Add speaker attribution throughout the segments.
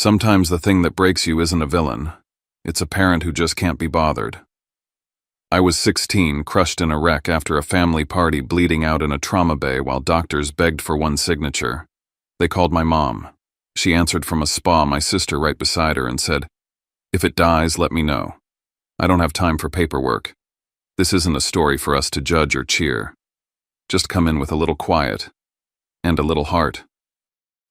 Speaker 1: Sometimes the thing that breaks you isn't a villain. It's a parent who just can't be bothered. I was 16, crushed in a wreck after a family party, bleeding out in a trauma bay while doctors begged for one signature. They called my mom. She answered from a spa, my sister right beside her, and said, "If it dies, let me know. I don't have time for paperwork. This isn't a story for us to judge or cheer. Just come in with a little quiet and a little heart.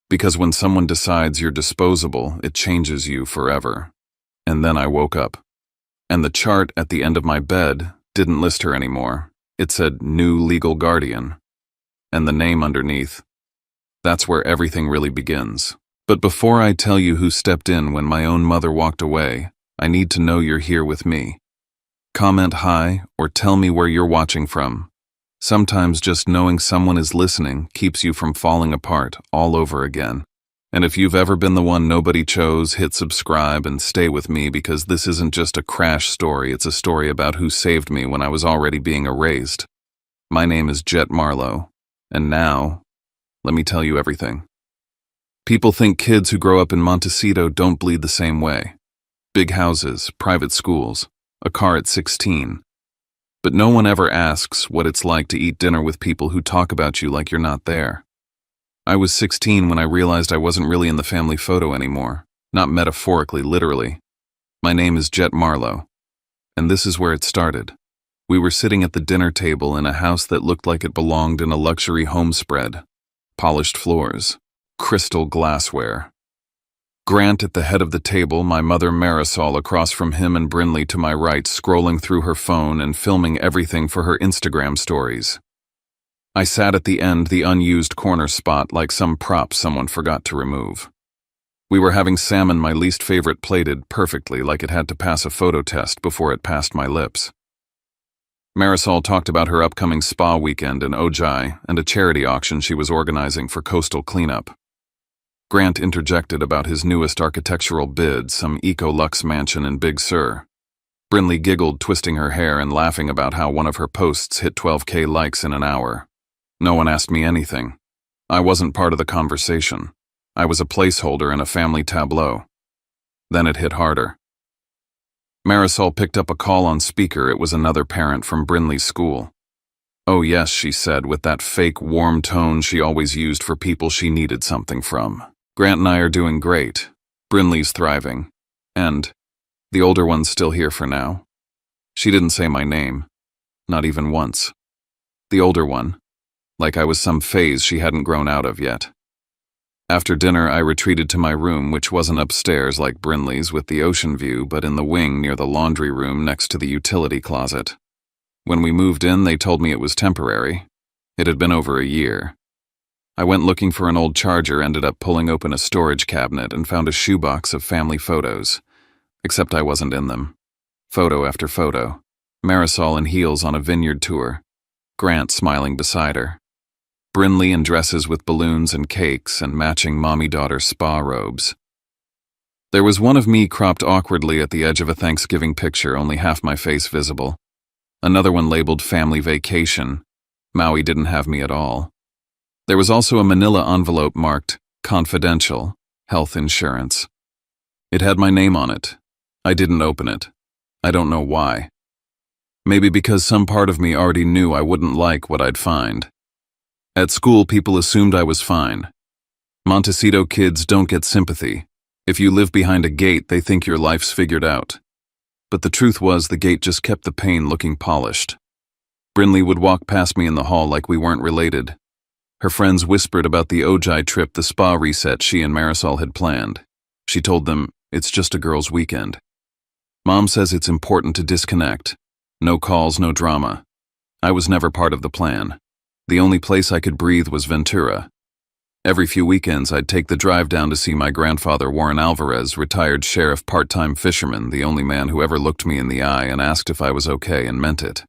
Speaker 1: Because when someone decides you're disposable, it changes you forever." And then I woke up. And the chart at the end of my bed didn't list her anymore. It said new legal guardian. And the name underneath. That's where everything really begins. But before I tell you who stepped in when my own mother walked away, I need to know you're here with me. Comment hi or tell me where you're watching from. Sometimes just knowing someone is listening keeps you from falling apart all over again. And if you've ever been the one nobody chose, hit subscribe and stay with me, because this isn't just a crash story, it's a story about who saved me when I was already being erased. My name is Jet Marlowe, and now, let me tell you everything. People think kids who grow up in Montecito don't bleed the same way. Big houses, private schools, a car at 16. But no one ever asks what it's like to eat dinner with people who talk about you like you're not there. I was 16 when I realized I wasn't really in the family photo anymore, not metaphorically, literally. My name is Jet Marlowe, and this is where it started. We were sitting at the dinner table in a house that looked like it belonged in a luxury home spread. Polished floors, crystal glassware. Grant at the head of the table, my mother Marisol across from him, and Brinley to my right, scrolling through her phone and filming everything for her Instagram stories. I sat at the end, the unused corner spot, like some prop someone forgot to remove. We were having salmon, my least favorite, plated perfectly like it had to pass a photo test before it passed my lips. Marisol talked about her upcoming spa weekend in Ojai and a charity auction she was organizing for coastal cleanup. Grant interjected about his newest architectural bid, some eco-luxe mansion in Big Sur. Brinley giggled, twisting her hair and laughing about how one of her posts hit 12K likes in an hour. No one asked me anything. I wasn't part of the conversation. I was a placeholder in a family tableau. Then it hit harder. Marisol picked up a call on speaker. It was another parent from Brinley's school. "Oh yes," she said with that fake warm tone she always used for people she needed something from. "Grant and I are doing great. Brinley's thriving. And the older one's still here for now." She didn't say my name. Not even once. The older one. Like I was some phase she hadn't grown out of yet. After dinner, I retreated to my room, which wasn't upstairs like Brinley's with the ocean view, but in the wing near the laundry room next to the utility closet. When we moved in, they told me it was temporary. It had been over a year. I went looking for an old charger, ended up pulling open a storage cabinet, and found a shoebox of family photos. Except I wasn't in them. Photo after photo. Marisol in heels on a vineyard tour. Grant smiling beside her. Brinley in dresses with balloons and cakes and matching mommy-daughter spa robes. There was one of me cropped awkwardly at the edge of a Thanksgiving picture, only half my face visible. Another one labeled family vacation. Maui didn't have me at all. There was also a manila envelope marked confidential, health insurance. It had my name on it. I didn't open it. I don't know why. Maybe because some part of me already knew I wouldn't like what I'd find. At school, people assumed I was fine. Montecito kids don't get sympathy. If you live behind a gate, they think your life's figured out. But the truth was, the gate just kept the pane looking polished. Brinley would walk past me in the hall like we weren't related. Her friends whispered about the Ojai trip, the spa reset she and Marisol had planned. She told them, "It's just a girls' weekend. Mom says it's important to disconnect. No calls, no drama." I was never part of the plan. The only place I could breathe was Ventura. Every few weekends, I'd take the drive down to see my grandfather, Warren Alvarez, retired sheriff, part-time fisherman, the only man who ever looked me in the eye and asked if I was okay and meant it.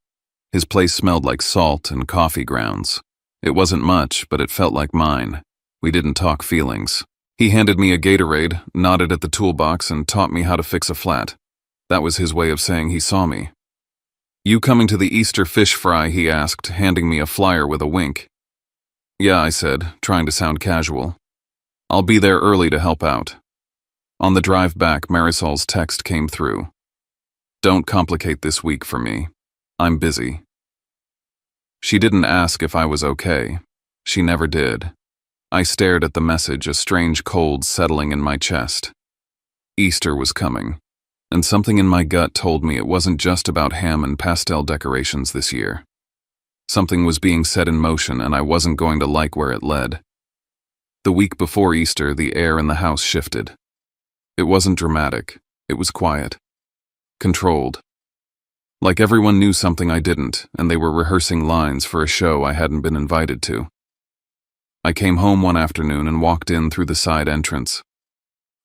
Speaker 1: His place smelled like salt and coffee grounds. It wasn't much, but it felt like mine. We didn't talk feelings. He handed me a Gatorade, nodded at the toolbox, and taught me how to fix a flat. That was his way of saying he saw me. "You coming to the Easter fish fry?" he asked, handing me a flyer with a wink. "Yeah," I said, trying to sound casual. "I'll be there early to help out." On the drive back, Marisol's text came through. "Don't complicate this week for me. I'm busy." She didn't ask if I was okay. She never did. I stared at the message, a strange cold settling in my chest. Easter was coming, and something in my gut told me it wasn't just about ham and pastel decorations this year. Something was being set in motion, and I wasn't going to like where it led. The week before Easter, the air in the house shifted. It wasn't dramatic. It was quiet. Controlled. Like everyone knew something I didn't, and they were rehearsing lines for a show I hadn't been invited to. I came home one afternoon and walked in through the side entrance.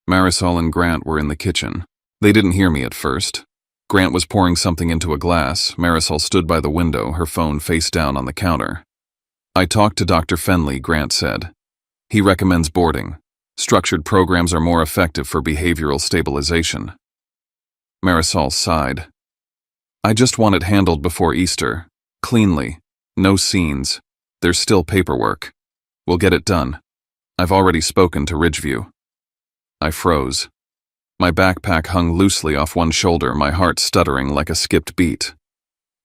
Speaker 1: Marisol and Grant were in the kitchen. They didn't hear me at first. Grant was pouring something into a glass. Marisol stood by the window, her phone face down on the counter. "I talked to Dr. Fenley," Grant said. "He recommends boarding. Structured programs are more effective for behavioral stabilization." Marisol sighed. "I just want it handled before Easter. Cleanly. No scenes. There's still paperwork. We'll get it done. I've already spoken to Ridgeview." I froze. My backpack hung loosely off one shoulder, my heart stuttering like a skipped beat.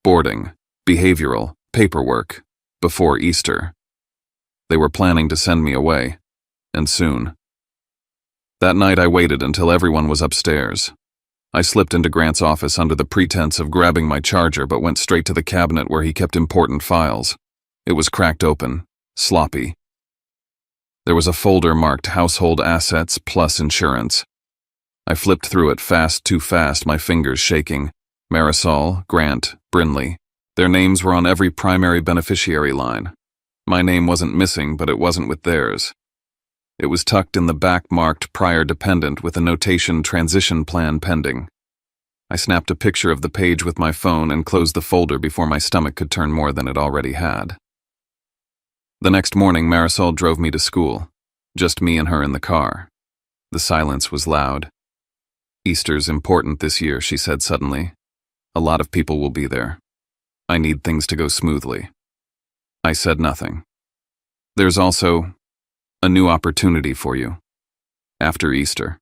Speaker 1: Boarding, behavioral, paperwork, before Easter. They were planning to send me away, and soon. That night I waited until everyone was upstairs. I slipped into Grant's office under the pretense of grabbing my charger, but went straight to the cabinet where he kept important files. It was cracked open, sloppy. There was a folder marked Household Assets plus Insurance. I flipped through it fast, too fast, my fingers shaking. Marisol, Grant, Brinley. Their names were on every primary beneficiary line. My name wasn't missing, but it wasn't with theirs. It was tucked in the back marked Prior Dependent with a notation Transition Plan Pending. I snapped a picture of the page with my phone and closed the folder before my stomach could turn more than it already had. The next morning, Marisol drove me to school. Just me and her in the car. The silence was loud. "Easter's important this year," she said suddenly. "A lot of people will be there. I need things to go smoothly." I said nothing. "There's also a new opportunity for you. After Easter.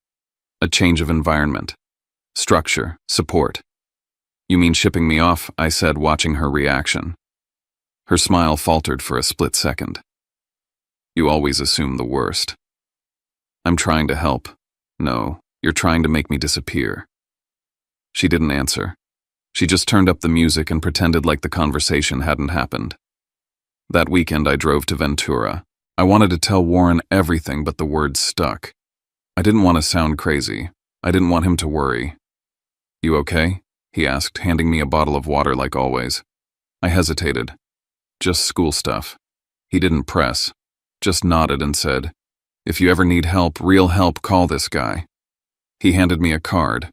Speaker 1: A change of environment. Structure, support." "You mean shipping me off?" I said, watching her reaction. Her smile faltered for a split second. "You always assume the worst." "I'm trying to help." "No, you're trying to make me disappear." She didn't answer. She just turned up the music and pretended like the conversation hadn't happened. That weekend I drove to Ventura. I wanted to tell Warren everything, but the words stuck. I didn't want to sound crazy. I didn't want him to worry. "You okay?" he asked, handing me a bottle of water like always. I hesitated. "Just school stuff." He didn't press, just nodded and said, "If you ever need help, real help, call this guy." He handed me a card.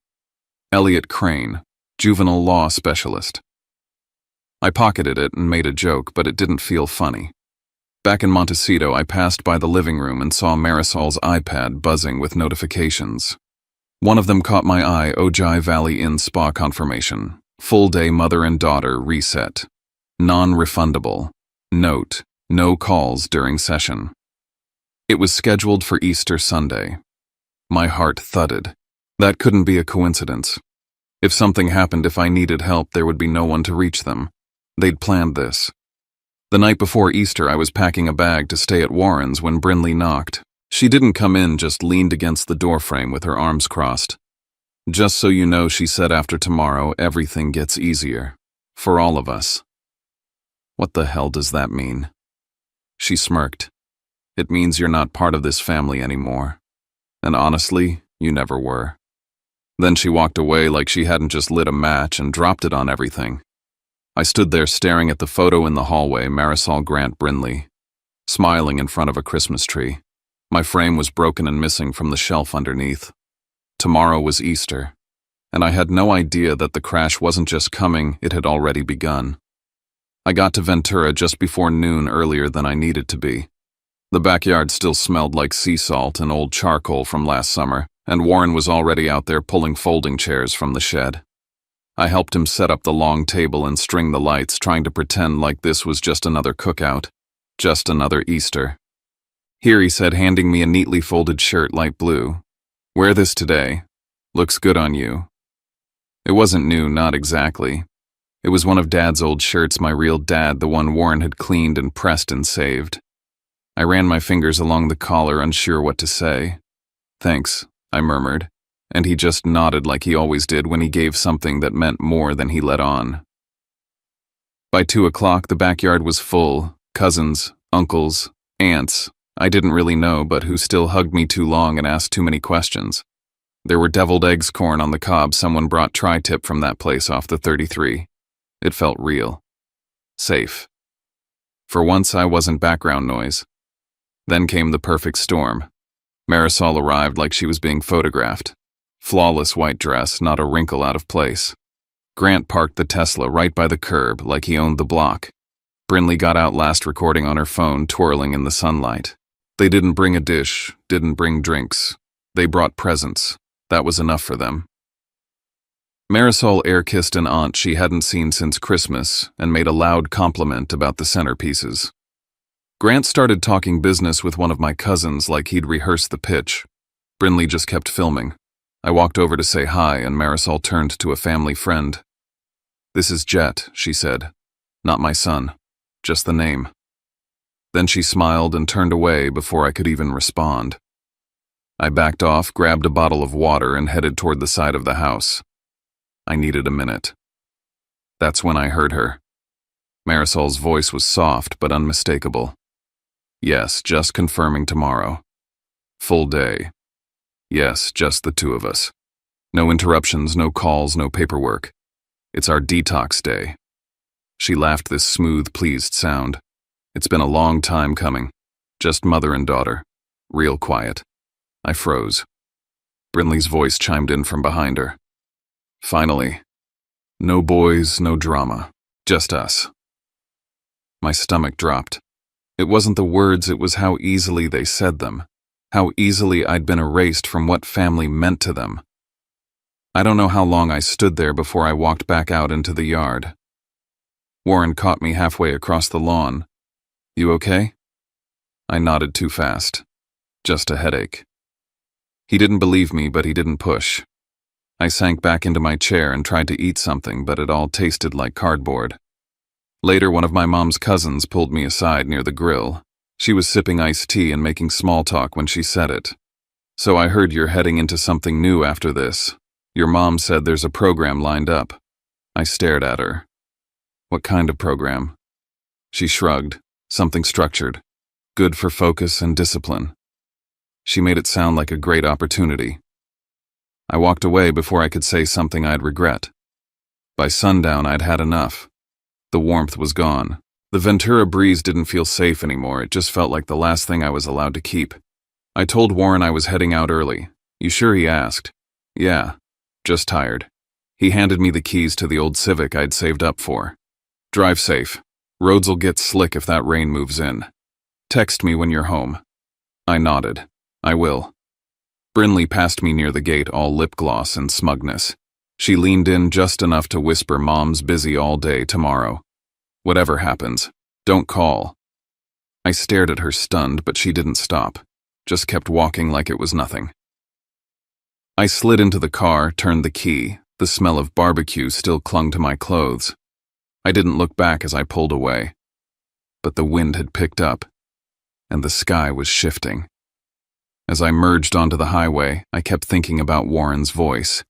Speaker 1: Elliot Crane, juvenile law specialist. I pocketed it and made a joke, but it didn't feel funny. Back in Montecito, I passed by the living room and saw Marisol's iPad buzzing with notifications. One of them caught my eye: Ojai Valley Inn spa confirmation. Full-day mother and daughter reset. Non-refundable. Note: no calls during session. It was scheduled for Easter Sunday. My heart thudded. That couldn't be a coincidence. If something happened, if I needed help, there would be no one to reach them. They'd planned this. The night before Easter, I was packing a bag to stay at Warren's when Brinley knocked. She didn't come in, just leaned against the doorframe with her arms crossed. "Just so you know," she said, "after tomorrow, everything gets easier. For all of us." "What the hell does that mean?" She smirked. "It means you're not part of this family anymore. And honestly, you never were." Then she walked away like she hadn't just lit a match and dropped it on everything. I stood there staring at the photo in the hallway, Marisol, Grant, Brinley, smiling in front of a Christmas tree. My frame was broken and missing from the shelf underneath. Tomorrow was Easter, and I had no idea that the crash wasn't just coming, it had already begun. I got to Ventura just before noon, earlier than I needed to be. The backyard still smelled like sea salt and old charcoal from last summer, and Warren was already out there pulling folding chairs from the shed. I helped him set up the long table and string the lights, trying to pretend like this was just another cookout, just another Easter. "Here," he said, handing me a neatly folded shirt, light blue. Wear this today. Looks good on you. It wasn't new, not exactly. It was one of Dad's old shirts, my real dad, the one Warren had cleaned and pressed and saved. I ran my fingers along the collar, unsure what to say. Thanks, I murmured, and he just nodded like he always did when he gave something that meant more than he let on. By 2 o'clock, the backyard was full. Cousins, uncles, aunts, I didn't really know, but who still hugged me too long and asked too many questions. There were deviled eggs corn on the cob someone brought tri-tip from that place off the 33. It felt real. Safe. For once, I wasn't background noise. Then came the perfect storm. Marisol arrived like she was being photographed. Flawless white dress, not a wrinkle out of place. Grant parked the Tesla right by the curb like he owned the block. Brinley got out last recording on her phone, twirling in the sunlight. They didn't bring a dish, didn't bring drinks. They brought presents. That was enough for them. Marisol air-kissed an aunt she hadn't seen since Christmas and made a loud compliment about the centerpieces. Grant started talking business with one of my cousins like he'd rehearsed the pitch. Brinley just kept filming. I walked over to say hi and Marisol turned to a family friend. "This is Jet," she said. "Not my son. Just the name." Then she smiled and turned away before I could even respond. I backed off, grabbed a bottle of water, and headed toward the side of the house. I needed a minute. That's when I heard her. Marisol's voice was soft but unmistakable. "Yes, just confirming tomorrow. Full day. Yes, just the two of us. No interruptions, no calls, no paperwork. It's our detox day." She laughed this smooth, pleased sound. It's been a long time coming. Just mother and daughter. Real quiet. I froze. Brinley's voice chimed in from behind her. "Finally. No boys, no drama. Just us." My stomach dropped. It wasn't the words, it was how easily they said them. How easily I'd been erased from what family meant to them. I don't know how long I stood there before I walked back out into the yard. Warren caught me halfway across the lawn. "You okay?" I nodded too fast. "Just a headache." He didn't believe me, but he didn't push. I sank back into my chair and tried to eat something, but it all tasted like cardboard. Later, one of my mom's cousins pulled me aside near the grill. She was sipping iced tea and making small talk when she said it. "So I heard you're heading into something new after this. Your mom said there's a program lined up." I stared at her. "What kind of program?" She shrugged. "Something structured. Good for focus and discipline." She made it sound like a great opportunity. I walked away before I could say something I'd regret. By sundown, I'd had enough. The warmth was gone. The Ventura breeze didn't feel safe anymore. It just felt like the last thing I was allowed to keep. I told Warren I was heading out early. "You sure?" he asked. "Yeah, just tired." He handed me the keys to the old Civic I'd saved up for. "Drive safe. Roads'll get slick if that rain moves in. Text me when you're home." I nodded. "I will." Brinley passed me near the gate, all lip gloss and smugness. She leaned in just enough to whisper, "Mom's busy all day tomorrow. Whatever happens, don't call." I stared at her stunned, but she didn't stop. Just kept walking like it was nothing. I slid into the car, turned the key. The smell of barbecue still clung to my clothes. I didn't look back as I pulled away. But the wind had picked up, and the sky was shifting. As I merged onto the highway, I kept thinking about Warren's voice.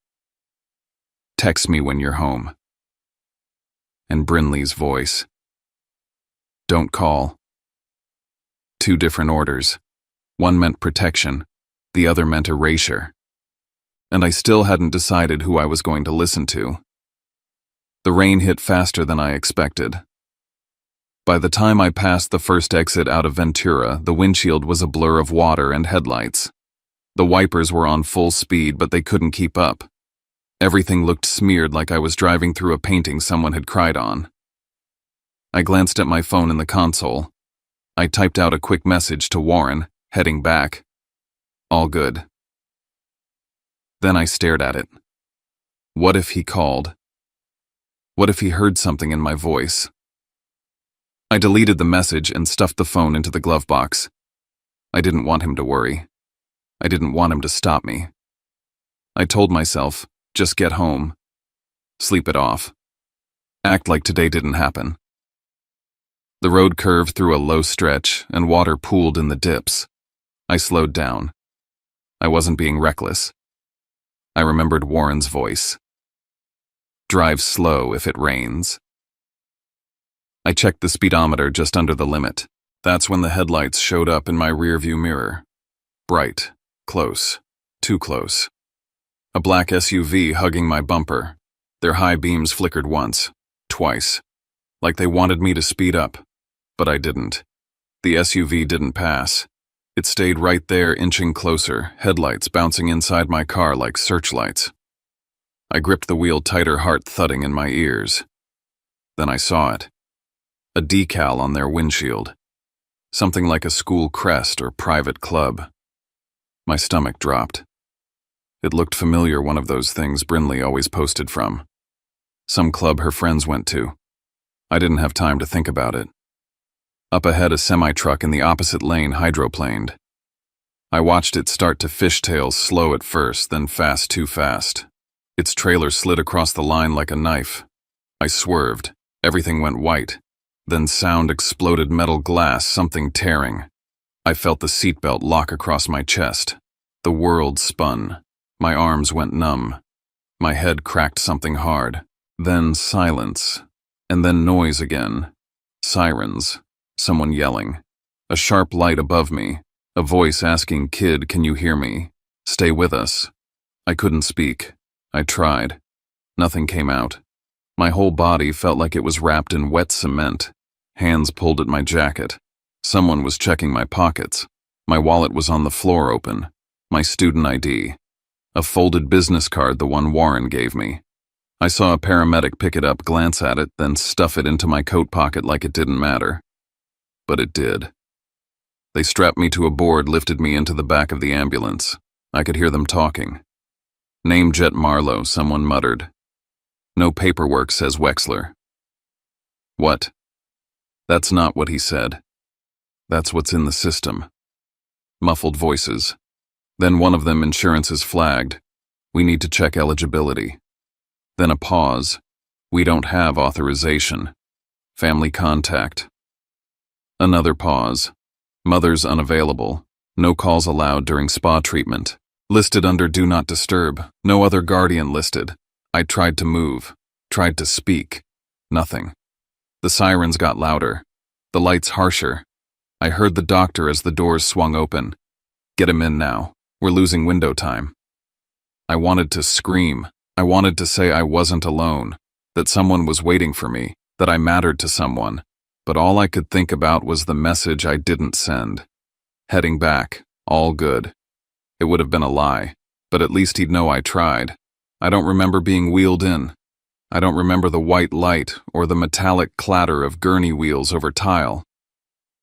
Speaker 1: "Text me when you're home." And Brinley's voice. "Don't call." Two different orders. One meant protection, the other meant erasure. And I still hadn't decided who I was going to listen to. The rain hit faster than I expected. By the time I passed the first exit out of Ventura, the windshield was a blur of water and headlights. The wipers were on full speed, but they couldn't keep up. Everything looked smeared like I was driving through a painting someone had cried on. I glanced at my phone in the console. I typed out a quick message to Warren, heading back. All good. Then I stared at it. What if he called? What if he heard something in my voice? I deleted the message and stuffed the phone into the glove box. I didn't want him to worry. I didn't want him to stop me. I told myself, just get home. Sleep it off. Act like today didn't happen. The road curved through a low stretch, and water pooled in the dips. I slowed down. I wasn't being reckless. I remembered Warren's voice. Drive slow if it rains. I checked the speedometer just under the limit. That's when the headlights showed up in my rearview mirror. Bright, close, too close. A black SUV hugging my bumper. Their high beams flickered once, twice, like they wanted me to speed up. But I didn't. The SUV didn't pass. It stayed right there, inching closer, headlights bouncing inside my car like searchlights. I gripped the wheel tighter, heart thudding in my ears. Then I saw it. A decal on their windshield. Something like a school crest or private club. My stomach dropped. It looked familiar, one of those things Brinley always posted from. Some club her friends went to. I didn't have time to think about it. Up ahead, a semi-truck in the opposite lane hydroplaned. I watched it start to fishtail, slow at first, then fast, too fast. Its trailer slid across the line like a knife. I swerved. Everything went white. Then sound exploded, metal glass, something tearing. I felt the seatbelt lock across my chest. The world spun. My arms went numb. My head cracked something hard. Then silence. And then noise again. Sirens. Someone yelling. A sharp light above me. A voice asking, "Kid, can you hear me? Stay with us." I couldn't speak. I tried. Nothing came out. My whole body felt like it was wrapped in wet cement. Hands pulled at my jacket. Someone was checking my pockets. My wallet was on the floor, open. My student ID. A folded business card, the one Warren gave me. I saw a paramedic pick it up, glance at it, then stuff it into my coat pocket like it didn't matter. But it did. They strapped me to a board, lifted me into the back of the ambulance. I could hear them talking. "Name Jet Marlowe," someone muttered. "No paperwork," says Wexler. "What?" "That's not what he said. That's what's in the system." Muffled voices. Then one of them, "Insurance is flagged. We need to check eligibility." Then a pause. "We don't have authorization. Family contact." Another pause. "Mother's unavailable. No calls allowed during spa treatment. Listed under do not disturb. No other guardian listed." I tried to move. Tried to speak. Nothing. The sirens got louder. The lights harsher. I heard the doctor as the doors swung open. "Get him in now. We're losing window time." I wanted to scream. I wanted to say I wasn't alone, that someone was waiting for me, that I mattered to someone. But all I could think about was the message I didn't send. Heading back, all good. It would have been a lie, but at least he'd know I tried. I don't remember being wheeled in. I don't remember the white light or the metallic clatter of gurney wheels over tile.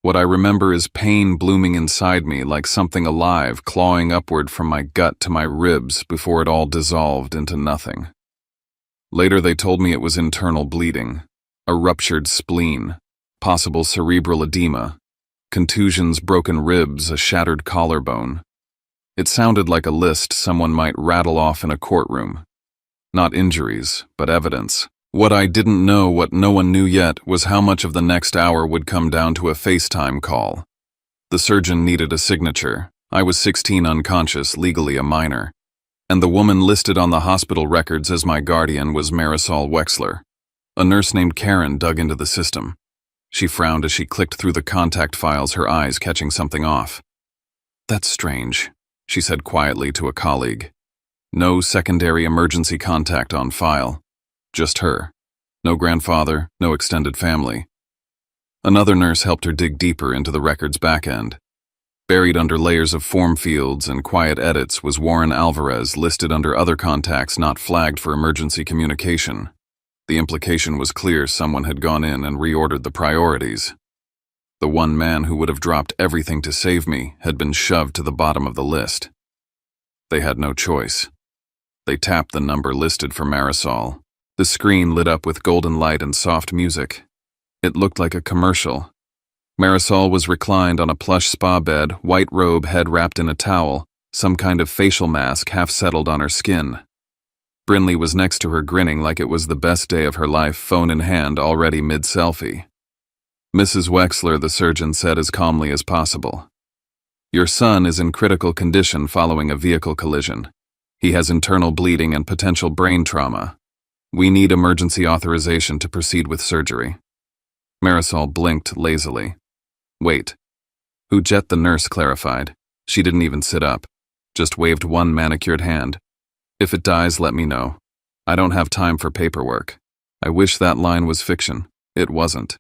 Speaker 1: What I remember is pain blooming inside me like something alive clawing upward from my gut to my ribs before it all dissolved into nothing. Later they told me it was internal bleeding, a ruptured spleen, possible cerebral edema, contusions, broken ribs, a shattered collarbone. It sounded like a list someone might rattle off in a courtroom. Not injuries, but evidence. What I didn't know, what no one knew yet, was how much of the next hour would come down to a FaceTime call. The surgeon needed a signature. I was 16, unconscious, legally a minor. And the woman listed on the hospital records as my guardian was Marisol Wexler. A nurse named Karen dug into the system. She frowned as she clicked through the contact files, her eyes catching something off. "That's strange," she said quietly to a colleague. "No secondary emergency contact on file. Just her. No grandfather, no extended family." Another nurse helped her dig deeper into the record's back end. Buried under layers of form fields and quiet edits was Warren Alvarez, listed under other contacts not flagged for emergency communication. The implication was clear: someone had gone in and reordered the priorities. The one man who would have dropped everything to save me had been shoved to the bottom of the list. They had no choice. They tapped the number listed for Marisol. The screen lit up with golden light and soft music. It looked like a commercial. Marisol was reclined on a plush spa bed, white robe, head wrapped in a towel, some kind of facial mask half settled on her skin. Brinley was next to her, grinning like it was the best day of her life, phone in hand, already mid-selfie. Mrs. Wexler, the surgeon said as calmly as possible. Your son is in critical condition following a vehicle collision. He has internal bleeding and potential brain trauma. We need emergency authorization to proceed with surgery. Marisol blinked lazily. Wait. Jet, the nurse clarified. She didn't even sit up, just waved one manicured hand. If it dies, let me know. I don't have time for paperwork. I wish that line was fiction. It wasn't.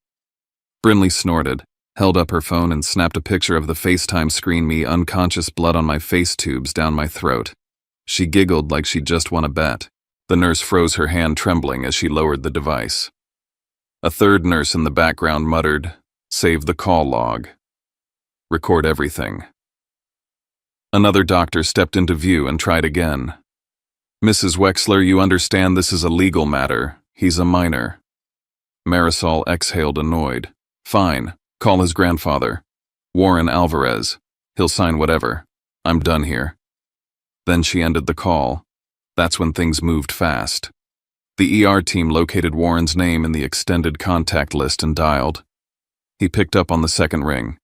Speaker 1: Brinley snorted, held up her phone and snapped a picture of the FaceTime screen, me unconscious, blood on my face tubes down my throat. She giggled like she'd just won a bet. The nurse froze, her hand trembling as she lowered the device. A third nurse in the background muttered, "Save the call log. Record everything." Another doctor stepped into view and tried again. Mrs. Wexler, you understand this is a legal matter. He's a minor. Marisol exhaled, annoyed. Fine, call his grandfather. Warren Alvarez. He'll sign whatever. I'm done here. Then she ended the call. That's when things moved fast. The ER team located Warren's name in the extended contact list and dialed. He picked up on the second ring.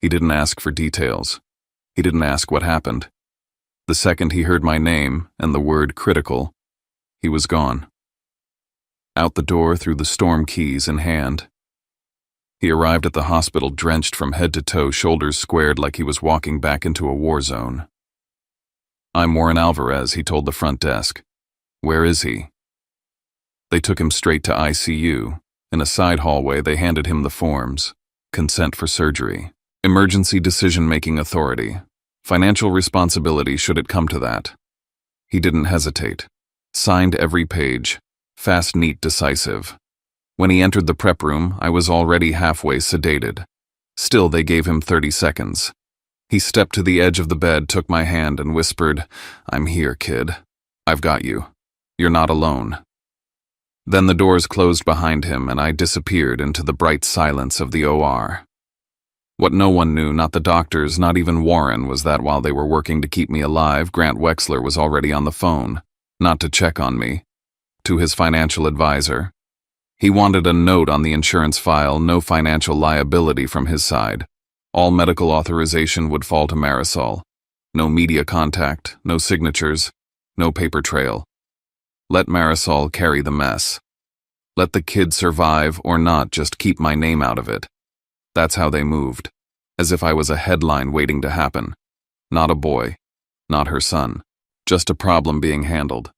Speaker 1: He didn't ask for details. He didn't ask what happened. The second he heard my name and the word critical, he was gone. Out the door, through the storm, keys in hand. He arrived at the hospital drenched from head to toe, shoulders squared like he was walking back into a war zone. I'm Warren Alvarez, he told the front desk. Where is he? They took him straight to ICU. In a side hallway, they handed him the forms. Consent for surgery. Emergency decision-making authority. Financial responsibility should it come to that. He didn't hesitate. Signed every page. Fast, neat, decisive. When he entered the prep room, I was already halfway sedated. Still, they gave him 30 seconds. He stepped to the edge of the bed, took my hand, and whispered, I'm here, kid. I've got you. You're not alone. Then the doors closed behind him, and I disappeared into the bright silence of the OR. What no one knew, not the doctors, not even Warren, was that while they were working to keep me alive, Grant Wexler was already on the phone, not to check on me, to his financial advisor. He wanted a note on the insurance file, no financial liability from his side. All medical authorization would fall to Marisol. No media contact, no signatures, no paper trail. Let Marisol carry the mess. Let the kid survive or not, just keep my name out of it. That's how they moved, as if I was a headline waiting to happen. Not a boy, not her son, just a problem being handled.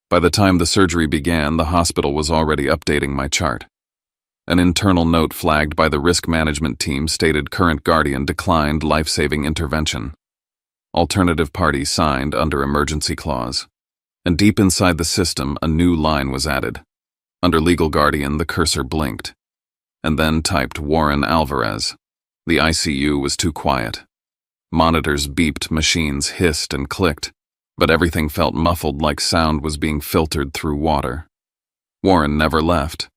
Speaker 1: By the time the surgery began, the hospital was already updating my chart. An internal note flagged by the risk management team stated current guardian declined life-saving intervention. Alternative party signed under emergency clause. And deep inside the system, a new line was added. Under legal guardian, the cursor blinked. And then typed Warren Alvarez. The ICU was too quiet. Monitors beeped, machines hissed and clicked, but everything felt muffled like sound was being filtered through water. Warren never left.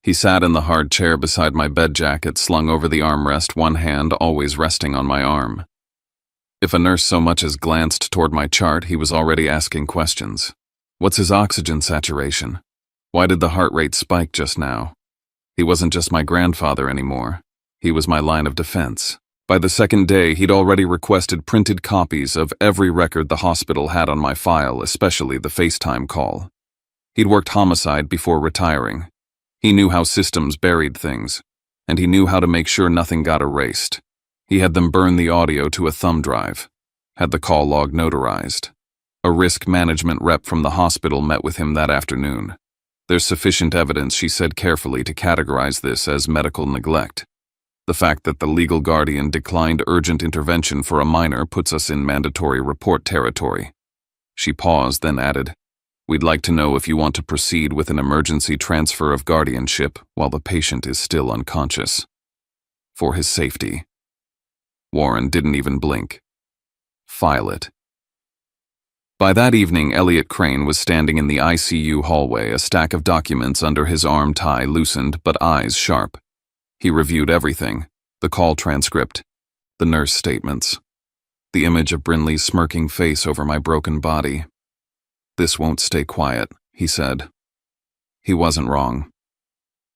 Speaker 1: He sat in the hard chair beside my bed jacket slung over the armrest, one hand always resting on my arm. If a nurse so much as glanced toward my chart, he was already asking questions. What's his oxygen saturation? Why did the heart rate spike just now? He wasn't just my grandfather anymore. He was my line of defense. By the second day, he'd already requested printed copies of every record the hospital had on my file, especially the FaceTime call. He'd worked homicide before retiring. He knew how systems buried things, and he knew how to make sure nothing got erased. He had them burn the audio to a thumb drive, had the call log notarized. A risk management rep from the hospital met with him that afternoon. There's sufficient evidence, she said carefully, to categorize this as medical neglect. The fact that the legal guardian declined urgent intervention for a minor puts us in mandatory report territory. She paused, then added, We'd like to know if you want to proceed with an emergency transfer of guardianship while the patient is still unconscious. For his safety. Warren didn't even blink. File it. By that evening, Elliot Crane was standing in the ICU hallway, a stack of documents under his arm, tie loosened but eyes sharp. He reviewed everything, the call transcript, the nurse statements. the image of Brinley's smirking face over my broken body. "This won't stay quiet," he said. He wasn't wrong.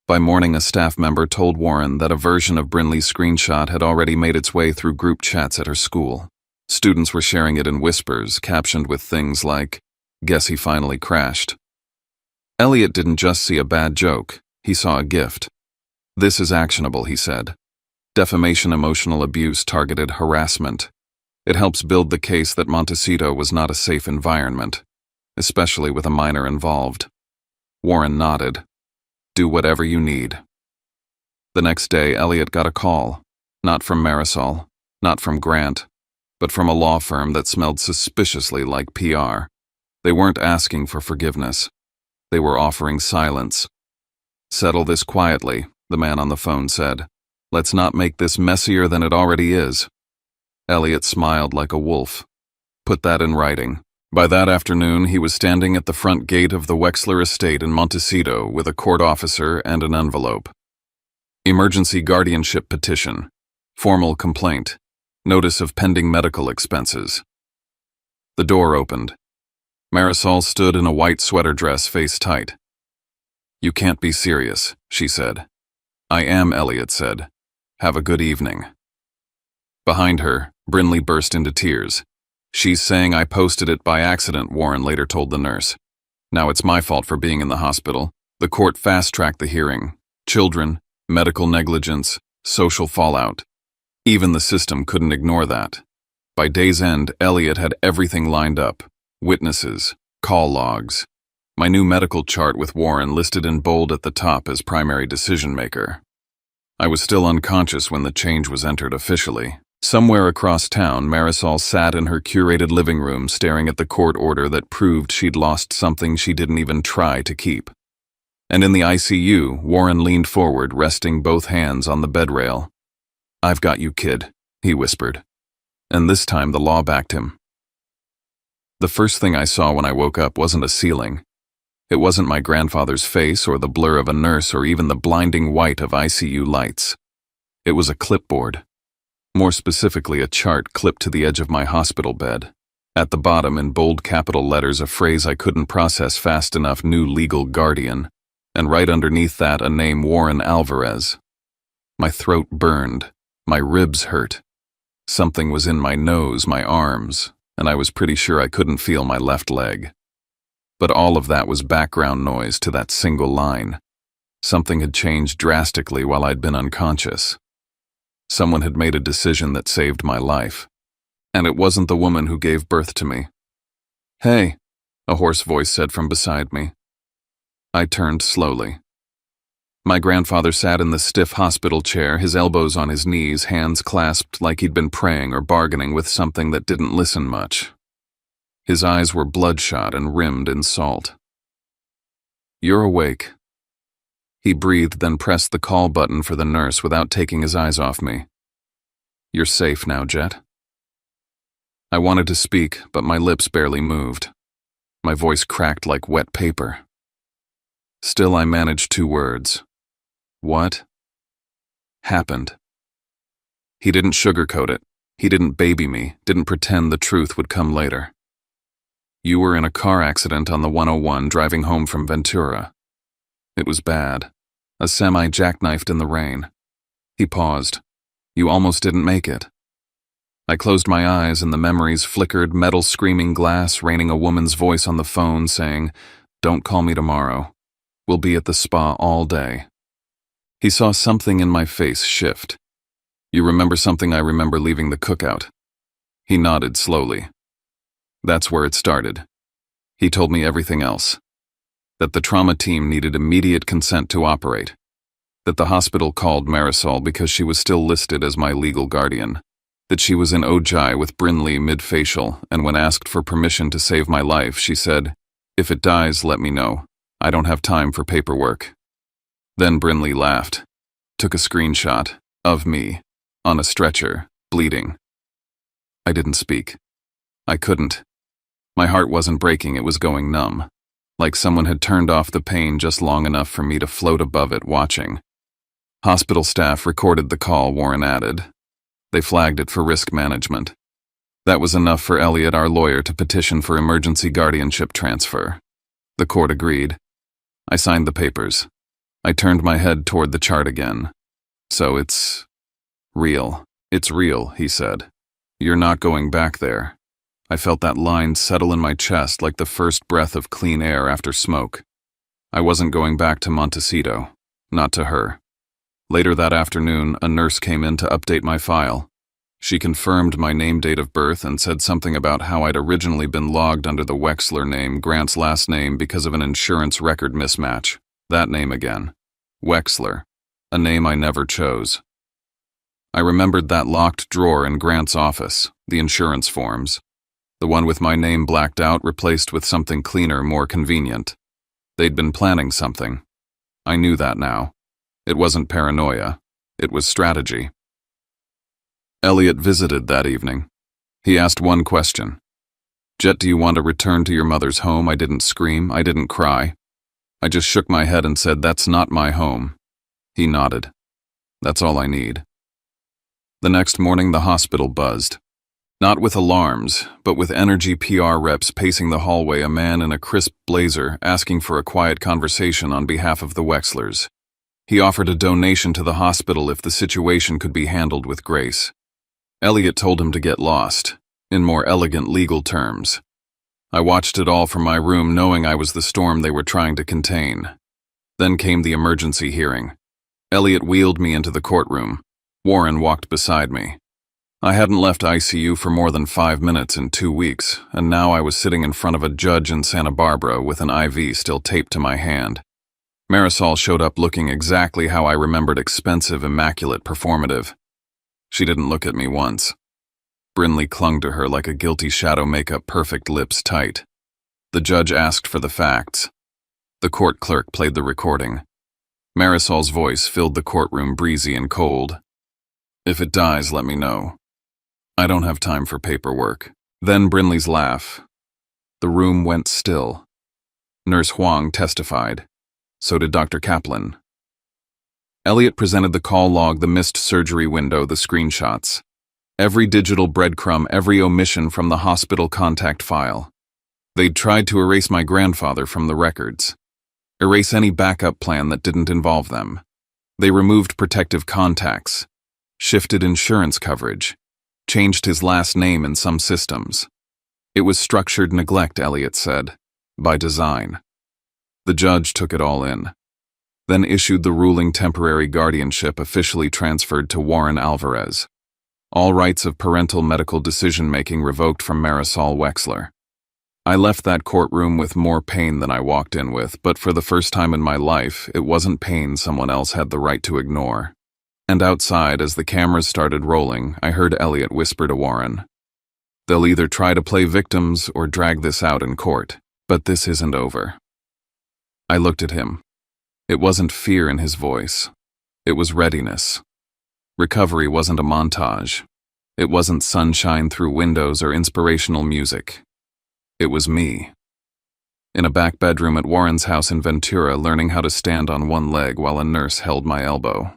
Speaker 1: By morning, a staff member told Warren that a version of Brinley's screenshot had already made its way through group chats at her school. Students were sharing it in whispers, captioned with things like, "Guess he finally crashed." Elliot didn't just see a bad joke, he saw a gift. "This is actionable," he said. "Defamation, emotional abuse, targeted harassment. It helps build the case that Montecito was not a safe environment, especially with a minor involved." Warren nodded. "Do whatever you need." The next day, Elliot got a call, not from Marisol, not from Grant, but from a law firm that smelled suspiciously like PR. They weren't asking for forgiveness. They were offering silence. "Settle this quietly," the man on the phone said. "Let's not make this messier than it already is." Elliot smiled like a wolf. "Put that in writing." By that afternoon, he was standing at the front gate of the Wexler estate in Montecito with a court officer and an envelope. Emergency guardianship petition. Formal complaint. Notice of pending medical expenses. The door opened. Marisol stood in a white sweater dress, face tight. "You can't be serious," she said. "I am," Elliot said. "Have a good evening." Behind her, Brinley burst into tears. "She's saying I posted it by accident," Warren later told the nurse. "Now it's my fault for being in the hospital." The court fast-tracked the hearing. Children, medical negligence, social fallout. Even the system couldn't ignore that. By day's end, Elliot had everything lined up. Witnesses, call logs. My new medical chart with Warren listed in bold at the top as primary decision-maker. I was still unconscious when the change was entered officially. Somewhere across town, Marisol sat in her curated living room staring at the court order that proved she'd lost something she didn't even try to keep. And in the ICU, Warren leaned forward, resting both hands on the bed rail. "I've got you, kid," he whispered. And this time the law backed him. The first thing I saw when I woke up wasn't a ceiling. It wasn't my grandfather's face or the blur of a nurse or even the blinding white of ICU lights. It was a clipboard. More specifically, a chart clipped to the edge of my hospital bed. At the bottom, in bold capital letters, a phrase I couldn't process fast enough: "New legal guardian." And right underneath that, a name: Warren Alvarez. My throat burned. My ribs hurt. Something was in my nose, my arms, and I was pretty sure I couldn't feel my left leg. But all of that was background noise to that single line. Something had changed drastically while I'd been unconscious. Someone had made a decision that saved my life. And it wasn't the woman who gave birth to me. "Hey," a hoarse voice said from beside me. I turned slowly. My grandfather sat in the stiff hospital chair, his elbows on his knees, hands clasped like he'd been praying or bargaining with something that didn't listen much. His eyes were bloodshot and rimmed in salt. "You're awake." He breathed, then pressed the call button for the nurse without taking his eyes off me. "You're safe now, Jet." I wanted to speak, but my lips barely moved. My voice cracked like wet paper. Still, I managed 2 words. "What happened?" He didn't sugarcoat it. He didn't baby me, didn't pretend the truth would come later. "You were in a car accident on the 101 driving home from Ventura. It was bad. A semi jackknifed in the rain." He paused. "You almost didn't make it." I closed my eyes and the memories flickered, metal screaming glass, raining a woman's voice on the phone saying, "Don't call me tomorrow. We'll be at the spa all day." He saw something in my face shift. "You remember something I remember leaving the cookout?" He nodded slowly. "That's where it started." He told me everything else. That the trauma team needed immediate consent to operate. That the hospital called Marisol because she was still listed as my legal guardian. That she was in Ojai with Brinley mid-facial, and when asked for permission to save my life, she said, "If it dies, let me know. I don't have time for paperwork." Then Brinley laughed, took a screenshot of me on a stretcher, bleeding. I didn't speak. I couldn't. My heart wasn't breaking, it was going numb. Like someone had turned off the pain just long enough for me to float above it, watching. Hospital staff recorded the call, Warren added. They flagged it for risk management. That was enough for Elliot, our lawyer, to petition for emergency guardianship transfer. The court agreed. I signed the papers. I turned my head toward the chart again. So it's real. It's real, he said. You're not going back there. I felt that line settle in my chest like the first breath of clean air after smoke. I wasn't going back to Montecito. Not to her. Later that afternoon, a nurse came in to update my file. She confirmed my name, date of birth, and said something about how I'd originally been logged under the Wexler name, Grant's last name, because of an insurance record mismatch. That name again. Wexler. A name I never chose. I remembered that locked drawer in Grant's office, the insurance forms. The one with my name blacked out, replaced with something cleaner, more convenient. They'd been planning something. I knew that now. It wasn't paranoia. It was strategy. Elliot visited that evening. He asked one question. Jet, do you want to return to your mother's home? I didn't scream. I didn't cry. I just shook my head and said, that's not my home. He nodded. That's all I need. The next morning, the hospital buzzed. Not with alarms, but with energy PR reps pacing the hallway, a man in a crisp blazer asking for a quiet conversation on behalf of the Wexlers. He offered a donation to the hospital if the situation could be handled with grace. Elliot told him to get lost, in more elegant legal terms. I watched it all from my room, knowing I was the storm they were trying to contain. Then came the emergency hearing. Elliot wheeled me into the courtroom. Warren walked beside me. I hadn't left ICU for more than 5 minutes in 2 weeks, and now I was sitting in front of a judge in Santa Barbara with an IV still taped to my hand. Marisol showed up looking exactly how I remembered, expensive, immaculate, performative. She didn't look at me once. Brinley clung to her like a guilty shadow, makeup perfect, lips tight. The judge asked for the facts. The court clerk played the recording. Marisol's voice filled the courtroom, breezy and cold. If it dies, let me know. I don't have time for paperwork. Then Brinley's laugh. The room went still. Nurse Huang testified. So did Dr. Kaplan. Elliot presented the call log, the missed surgery window, the screenshots. Every digital breadcrumb, every omission from the hospital contact file. They'd tried to erase my grandfather from the records. Erase any backup plan that didn't involve them. They removed protective contacts. Shifted insurance coverage. Changed his last name in some systems. It was structured neglect, Elliot said. By design. The judge took it all in. Then issued the ruling, temporary guardianship officially transferred to Warren Alvarez. All rights of parental medical decision-making revoked from Marisol Wexler. I left that courtroom with more pain than I walked in with, but for the first time in my life, it wasn't pain someone else had the right to ignore. And outside, as the cameras started rolling, I heard Elliot whisper to Warren, "They'll either try to play victims or drag this out in court, but this isn't over." I looked at him. It wasn't fear in his voice. It was readiness. Recovery wasn't a montage. It wasn't sunshine through windows or inspirational music. It was me. In a back bedroom at Warren's house in Ventura, learning how to stand on one leg while a nurse held my elbow.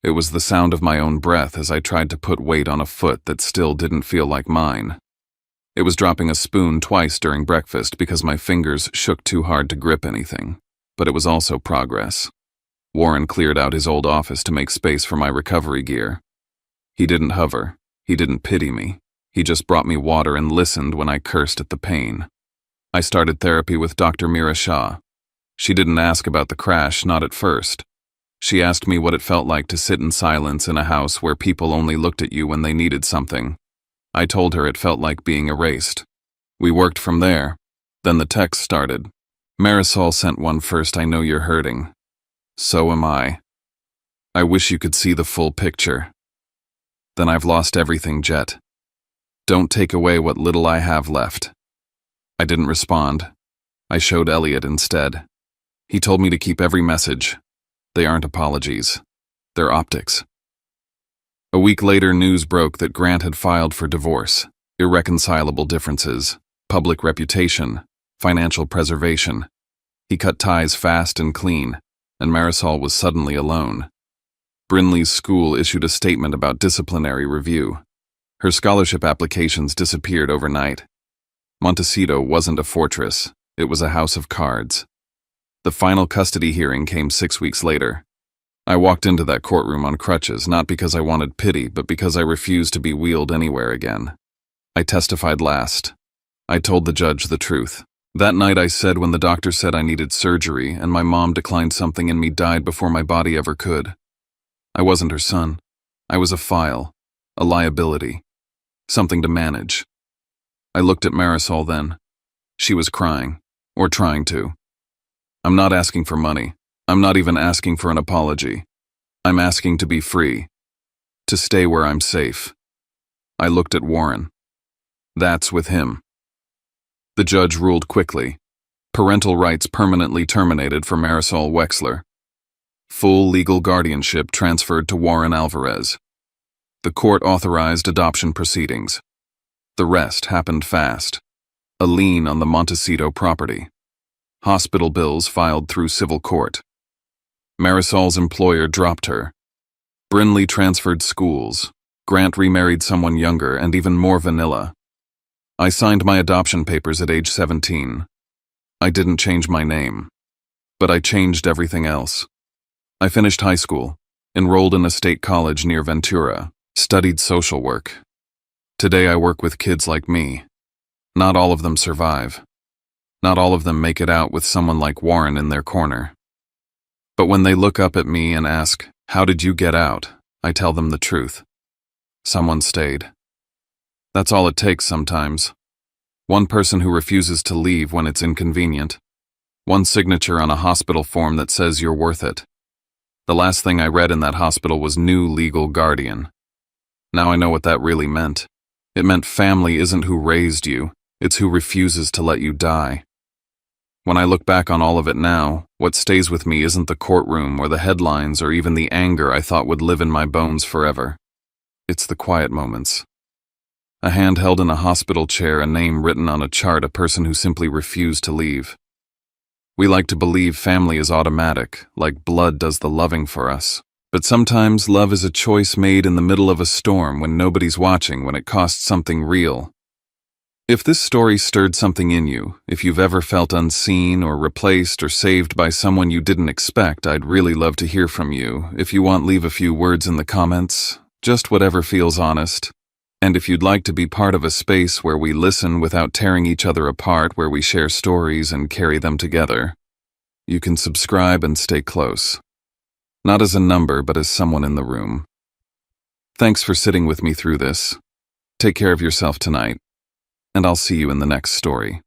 Speaker 1: It was the sound of my own breath as I tried to put weight on a foot that still didn't feel like mine. It was dropping a spoon twice during breakfast because my fingers shook too hard to grip anything. But it was also progress. Warren cleared out his old office to make space for my recovery gear. He didn't hover. He didn't pity me. He just brought me water and listened when I cursed at the pain. I started therapy with Dr. Mira Shah. She didn't ask about the crash, not at first. She asked me what it felt like to sit in silence in a house where people only looked at you when they needed something. I told her it felt like being erased. We worked from there. Then the text started. Marisol sent one first. I know you're hurting. So am I. I wish you could see the full picture. Then I've lost everything, Jet. Don't take away what little I have left. I didn't respond. I showed Elliot instead. He told me to keep every message. They aren't apologies. They're optics. A week later, news broke that Grant had filed for divorce, irreconcilable differences, public reputation, financial preservation. He cut ties fast and clean, and Marisol was suddenly alone. Brinley's school issued a statement about disciplinary review. Her scholarship applications disappeared overnight. Montecito wasn't a fortress, it was a house of cards. The final custody hearing came 6 weeks later. I walked into that courtroom on crutches, not because I wanted pity, but because I refused to be wheeled anywhere again. I testified last. I told the judge the truth. That night I said when the doctor said I needed surgery and my mom declined something in me died before my body ever could. I wasn't her son. I was a file, a liability, something to manage. I looked at Marisol then. She was crying, or trying to. I'm not asking for money. I'm not even asking for an apology. I'm asking to be free, to stay where I'm safe. I looked at Warren. That's with him. The judge ruled quickly. Parental rights permanently terminated for Marisol Wexler. Full legal guardianship transferred to Warren Alvarez. The court authorized adoption proceedings. The rest happened fast. A lien on the Montecito property. Hospital bills filed through civil court. Marisol's employer dropped her. Brinley transferred schools. Grant remarried someone younger and even more vanilla. I signed my adoption papers at age 17. I didn't change my name, but I changed everything else. I finished high school, enrolled in a state college near Ventura, studied social work. Today I work with kids like me. Not all of them survive. Not all of them make it out with someone like Warren in their corner. But when they look up at me and ask, "How did you get out?" I tell them the truth. Someone stayed. That's all it takes sometimes. One person who refuses to leave when it's inconvenient. One signature on a hospital form that says you're worth it. The last thing I read in that hospital was new legal guardian. Now I know what that really meant. It meant family isn't who raised you, it's who refuses to let you die. When I look back on all of it now, what stays with me isn't the courtroom or the headlines or even the anger I thought would live in my bones forever. It's the quiet moments. A hand held in a hospital chair, a name written on a chart, a person who simply refused to leave. We like to believe family is automatic, like blood does the loving for us. But sometimes love is a choice made in the middle of a storm when nobody's watching, when it costs something real. If this story stirred something in you, if you've ever felt unseen or replaced or saved by someone you didn't expect, I'd really love to hear from you. If you want, leave a few words in the comments, just whatever feels honest. And if you'd like to be part of a space where we listen without tearing each other apart, where we share stories and carry them together, you can subscribe and stay close. Not as a number, but as someone in the room. Thanks for sitting with me through this. Take care of yourself tonight, and I'll see you in the next story.